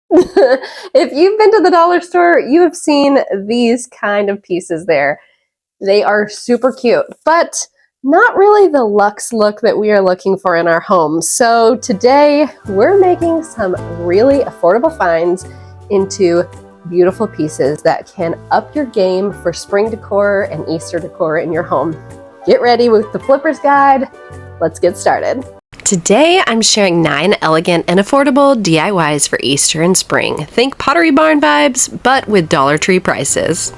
If you've been to the dollar store, you have seen these kind of pieces there. They are super cute, but not really the luxe look that we are looking for in our home. So today we're making some really affordable finds into beautiful pieces that can up your game for spring decor and Easter decor in your home. Get ready with the Flippers Guide. Let's get started. Today, I'm sharing 9 elegant and affordable DIYs for Easter and spring. Think Pottery Barn vibes, but with Dollar Tree prices.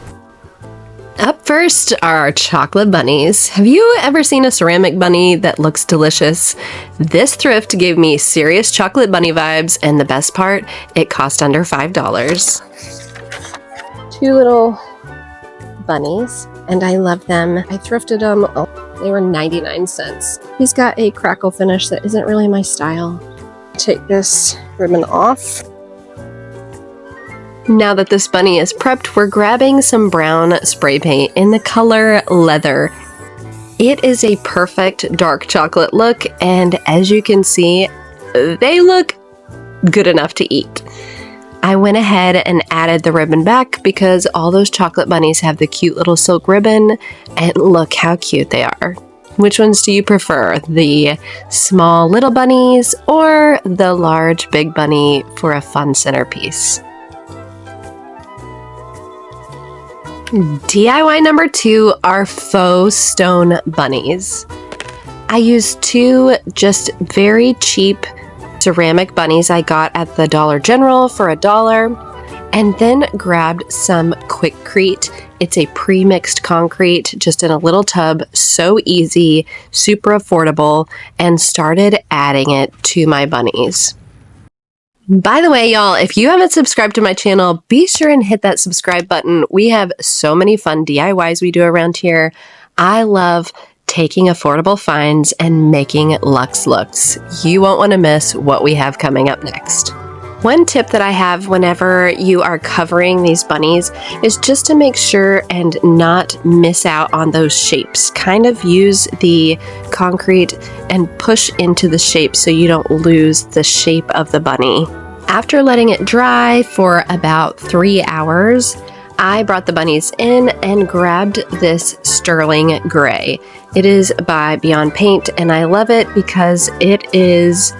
Up first are our chocolate bunnies. Have you ever seen a ceramic bunny that looks delicious? This thrift gave me serious chocolate bunny vibes, and the best part, it cost under $5. 2 little bunnies, and I love them. I thrifted them. They were 99 cents. He's got a crackle finish that isn't really my style. Take this ribbon off. Now that this bunny is prepped, we're grabbing some brown spray paint in the color leather. It is a perfect dark chocolate look, and as you can see, they look good enough to eat. I went ahead and added the ribbon back because all those chocolate bunnies have the cute little silk ribbon, and look how cute they are. Which ones do you prefer? The small little bunnies or the large big bunny for a fun centerpiece? DIY number 2 are faux stone bunnies. I used 2 just very cheap ceramic bunnies I got at the Dollar General for $1, and then grabbed some Quickcrete. It's a pre-mixed concrete just in a little tub, so easy, super affordable, and started adding it to my bunnies. By the way, y'all, if you haven't subscribed to my channel, be sure and hit that subscribe button. We have so many fun DIYs we do around here. I love taking affordable finds and making luxe looks. You won't want to miss what we have coming up next. One tip that I have whenever you are covering these bunnies is just to make sure and not miss out on those shapes. Kind of use the concrete and push into the shape so you don't lose the shape of the bunny. After letting it dry for about 3 hours, I brought the bunnies in and grabbed this sterling gray. It is by Beyond Paint, and I love it because it is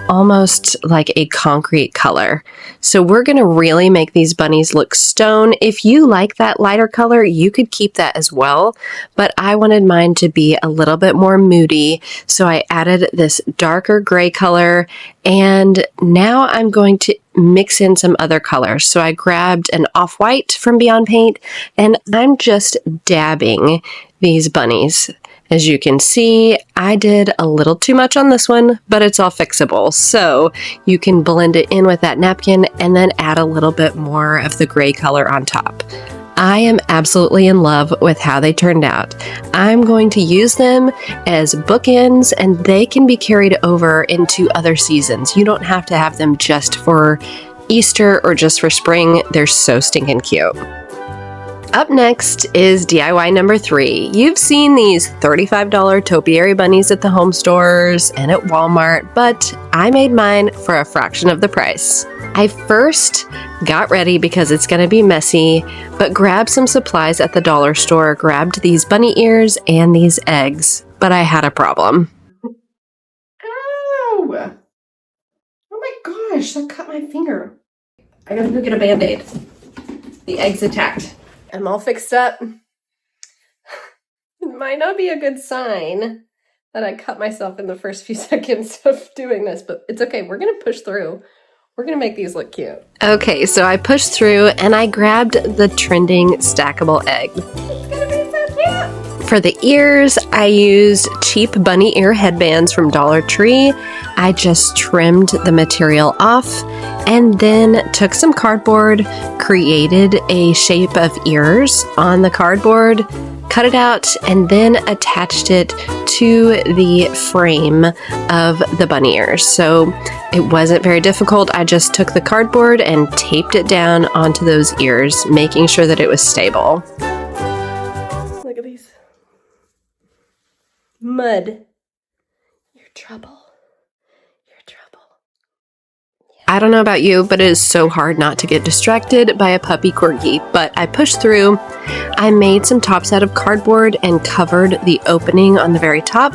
almost like a concrete color. So we're going to really make these bunnies look stone. If you like that lighter color, you could keep that as well, but I wanted mine to be a little bit more moody, so I added this darker gray color, and now I'm going to mix in some other colors. So I grabbed an off-white from Beyond Paint, and I'm just dabbing these bunnies. As you can see, I did a little too much on this one, but it's all fixable. So you can blend it in with that napkin and then add a little bit more of the gray color on top. I am absolutely in love with how they turned out. I'm going to use them as bookends, and they can be carried over into other seasons. You don't have to have them just for Easter or just for spring. They're so stinking cute. Up next is DIY number 3. You've seen these $35 topiary bunnies at the home stores and at Walmart, but I made mine for a fraction of the price. I first got ready because it's going to be messy, but grabbed some supplies at the dollar store, grabbed these bunny ears and these eggs, but I had a problem. Ow! Oh my gosh, that cut my finger. I gotta go get a Band-Aid. The egg's attacked. I'm all fixed up. It might not be a good sign that I cut myself in the first few seconds of doing this, but it's okay. We're gonna push through. We're gonna make these look cute. Okay, so I pushed through and I grabbed the trending stackable egg. It's gonna be so cute! For the ears, I used cheap bunny ear headbands from Dollar Tree. I just trimmed the material off and then took some cardboard, created a shape of ears on the cardboard, cut it out, and then attached it to the frame of the bunny ears. So it wasn't very difficult. I just took the cardboard and taped it down onto those ears, making sure that it was stable. Look at these. Mud. You're trouble. You're trouble. I don't know about you, but it is so hard not to get distracted by a puppy corgi, but I pushed through. I made some tops out of cardboard and covered the opening on the very top,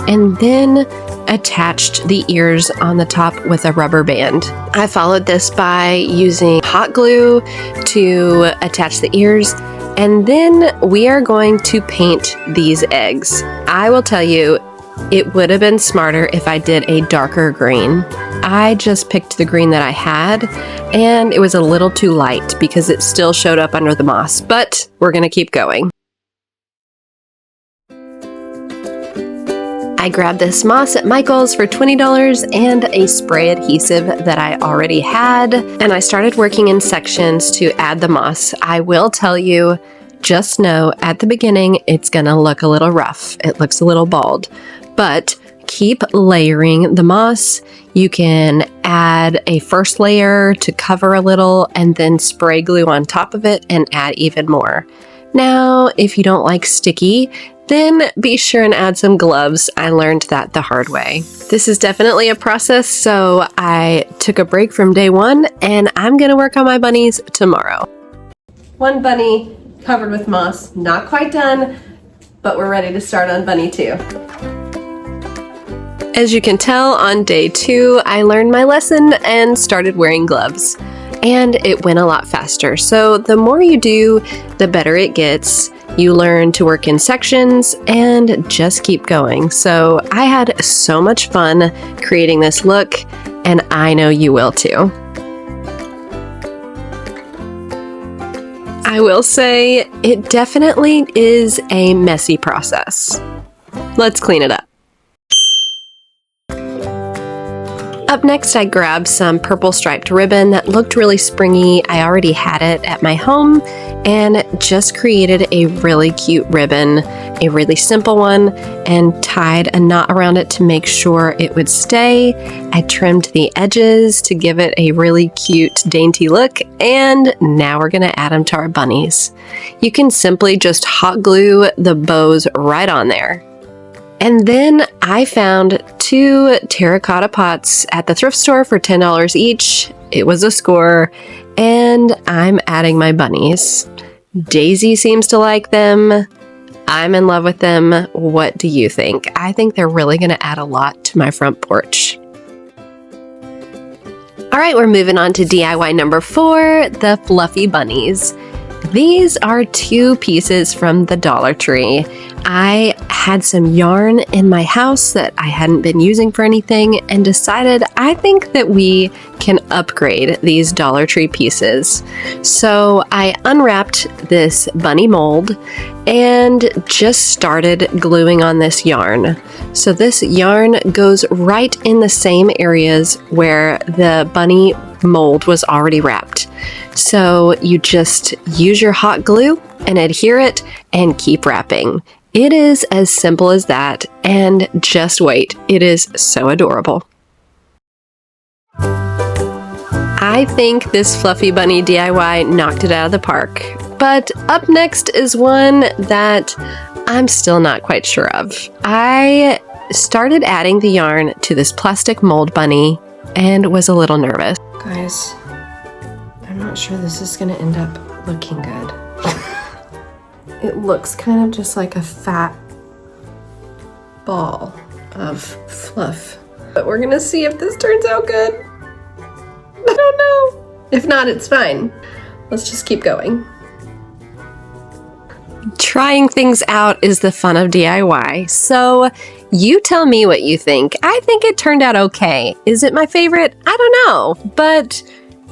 and then attached the ears on the top with a rubber band. I followed this by using hot glue to attach the ears, and then we are going to paint these eggs. I will tell you, it would have been smarter if I did a darker green. I just picked the green that I had, and it was a little too light because it still showed up under the moss, but we're gonna keep going. I grabbed this moss at Michael's for $20 and a spray adhesive that I already had, and I started working in sections to add the moss. I will tell you, just know at the beginning it's gonna look a little rough. It looks a little bald, but keep layering the moss. You can add a first layer to cover a little and then spray glue on top of it and add even more. Now, if you don't like sticky, then be sure and add some gloves. I learned that the hard way. This is definitely a process, so I took a break from day one and I'm gonna work on my bunnies tomorrow. One bunny covered with moss, not quite done, but we're ready to start on bunny 2. As you can tell, on day 2, I learned my lesson and started wearing gloves. And it went a lot faster. So the more you do, the better it gets. You learn to work in sections and just keep going. So I had so much fun creating this look, and I know you will too. I will say it definitely is a messy process. Let's clean it up. Up next, I grabbed some purple striped ribbon that looked really springy. I already had it at my home and just created a really cute ribbon, a really simple one, and tied a knot around it to make sure it would stay. I trimmed the edges to give it a really cute, dainty look, and now we're gonna add them to our bunnies. You can simply just hot glue the bows right on there. And then I found 2 terracotta pots at the thrift store for $10 each. It was a score, and I'm adding my bunnies. Daisy seems to like them. I'm in love with them. What do you think? I think they're really gonna add a lot to my front porch. All right, we're moving on to DIY number 4, the fluffy bunnies. These are 2 pieces from the Dollar Tree. I had some yarn in my house that I hadn't been using for anything and decided I think that we can upgrade these Dollar Tree pieces. So I unwrapped this bunny mold and just started gluing on this yarn. So this yarn goes right in the same areas where the bunny mold was already wrapped. So you just use your hot glue and adhere it and keep wrapping. It is as simple as that, and just wait, it is so adorable. I think this fluffy bunny DIY knocked it out of the park, but up next is one that I'm still not quite sure of. I started adding the yarn to this plastic mold bunny and was a little nervous. Guys, I'm not sure this is gonna end up looking good. It looks kind of just like a fat ball of fluff. But we're gonna see if this turns out good. I don't know. If not, it's fine. Let's just keep going. Trying things out is the fun of DIY. So you tell me what you think. I think it turned out okay. Is it my favorite? I don't know, but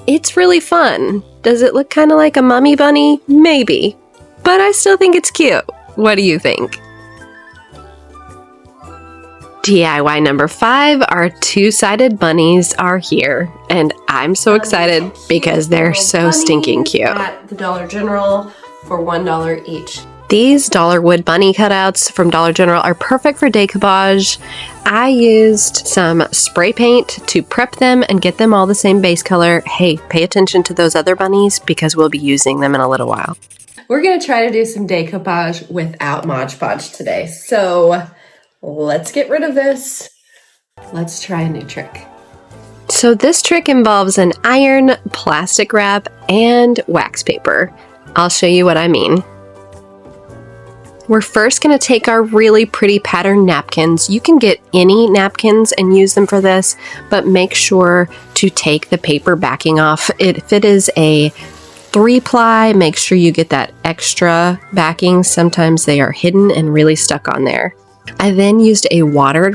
it's really fun. Does it look kind of like a mummy bunny? Maybe. But I still think it's cute. What do you think? DIY number 5, our 2-sided bunnies are here. And I'm so excited because they're so stinking cute. At the Dollar General for $1 each. These dollar wood bunny cutouts from Dollar General are perfect for decoupage. I used some spray paint to prep them and get them all the same base color. Hey, pay attention to those other bunnies because we'll be using them in a little while. We're gonna try to do some decoupage without Mod Podge today. So let's get rid of this. Let's try a new trick. So this trick involves an iron, plastic wrap, and wax paper. I'll show you what I mean. We're first going to take our really pretty pattern napkins. You can get any napkins and use them for this, but make sure to take the paper backing off. If it is a 3-ply, make sure you get that extra backing. Sometimes they are hidden and really stuck on there. I then used a water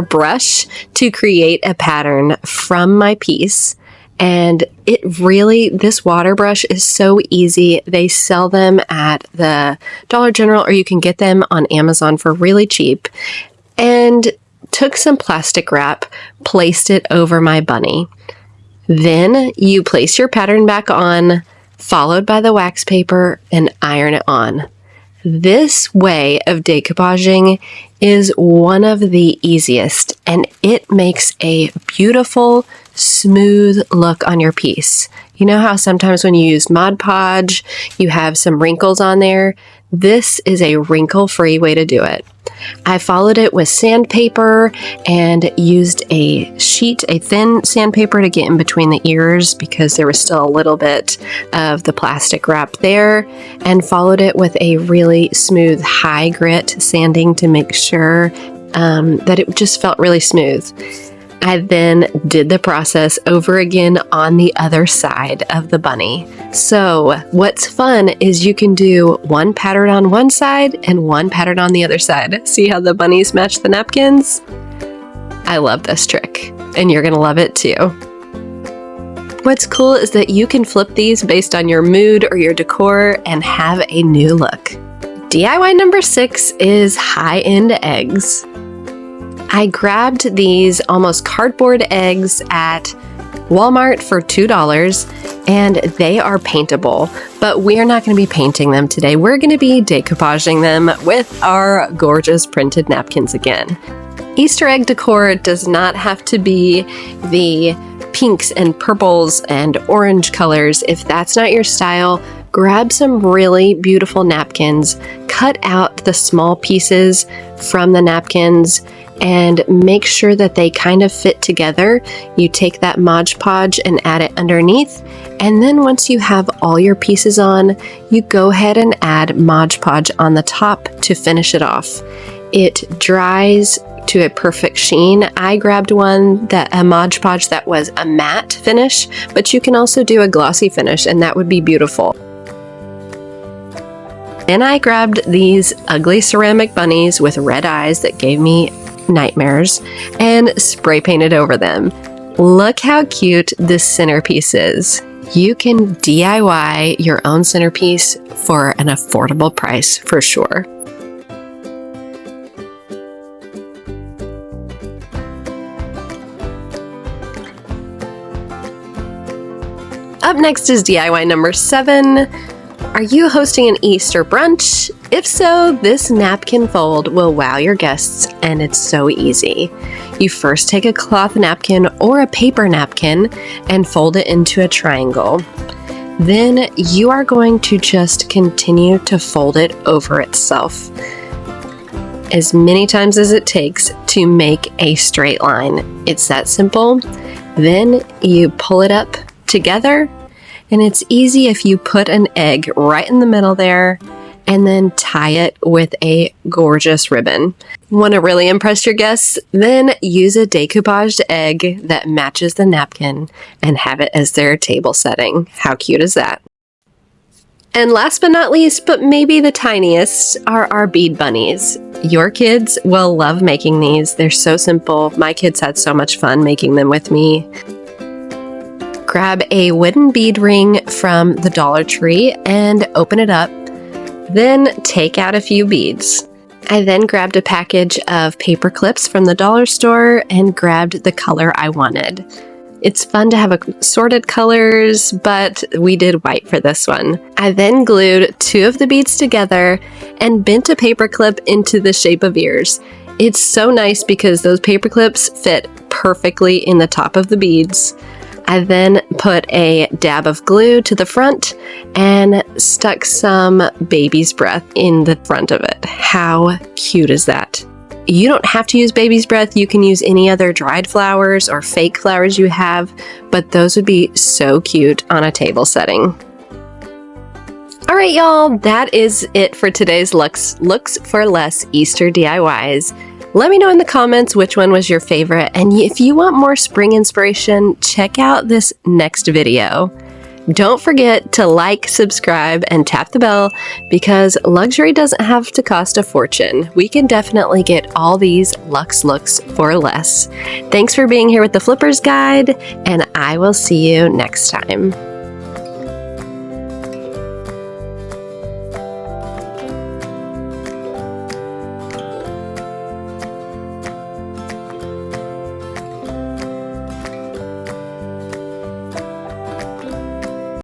brush to create a pattern from my piece. And this water brush is so easy. They sell them at the Dollar General, or you can get them on Amazon for really cheap. And took some plastic wrap, placed it over my bunny. Then you place your pattern back on, followed by the wax paper, and iron it on. This way of decoupaging is one of the easiest, and it makes a beautiful, smooth look on your piece. You know how sometimes when you use Mod Podge, you have some wrinkles on there? This is a wrinkle-free way to do it. I followed it with sandpaper and used a thin sandpaper to get in between the ears because there was still a little bit of the plastic wrap there, and followed it with a really smooth high grit sanding to make sure that it just felt really smooth. I then did the process over again on the other side of the bunny. So what's fun is you can do one pattern on one side and one pattern on the other side. See how the bunnies match the napkins? I love this trick, and you're gonna love it too. What's cool is that you can flip these based on your mood or your decor and have a new look. DIY number 6 is high-end eggs. I grabbed these almost cardboard eggs at Walmart for $2, and they are paintable, but we're not going to be painting them today. We're going to be decoupaging them with our gorgeous printed napkins again. Easter egg decor does not have to be the pinks and purples and orange colors. If that's not your style, grab some really beautiful napkins, cut out the small pieces from the napkins, and make sure that they kind of fit together. You take that Mod Podge and add it underneath, and then once you have all your pieces on, you go ahead and add Mod Podge on the top to finish it off. It dries to a perfect sheen. I grabbed a Mod Podge that was a matte finish, but you can also do a glossy finish, and that would be beautiful. Then I grabbed these ugly ceramic bunnies with red eyes that gave me nightmares and spray painted over them. Look how cute this centerpiece is. You can DIY your own centerpiece for an affordable price for sure. Up next is DIY number 7. Are you hosting an Easter brunch? If so, this napkin fold will wow your guests, and it's so easy. You first take a cloth napkin or a paper napkin and fold it into a triangle. Then you are going to just continue to fold it over itself as many times as it takes to make a straight line. It's that simple. Then you pull it up together, and it's easy if you put an egg right in the middle there and then tie it with a gorgeous ribbon. Want to really impress your guests? Then use a decoupaged egg that matches the napkin and have it as their table setting. How cute is that? And last but not least, but maybe the tiniest, are our bead bunnies. Your kids will love making these. They're so simple. My kids had so much fun making them with me. Grab a wooden bead ring from the Dollar Tree and open it up. Then take out a few beads. I then grabbed a package of paper clips from the dollar store and grabbed the color I wanted. It's fun to have assorted colors, but we did white for this one. I then glued 2 of the beads together and bent a paper clip into the shape of ears. It's so nice because those paper clips fit perfectly in the top of the beads. I then put a dab of glue to the front and stuck some baby's breath in the front of it. How cute is that? You don't have to use baby's breath. You can use any other dried flowers or fake flowers you have, but those would be so cute on a table setting. All right, y'all, that is it for today's Looks for Less Easter DIYs. Let me know in the comments which one was your favorite, and if you want more spring inspiration, check out this next video. Don't forget to like, subscribe, and tap the bell because luxury doesn't have to cost a fortune. We can definitely get all these luxe looks for less. Thanks for being here with the Flippers Guide, and I will see you next time.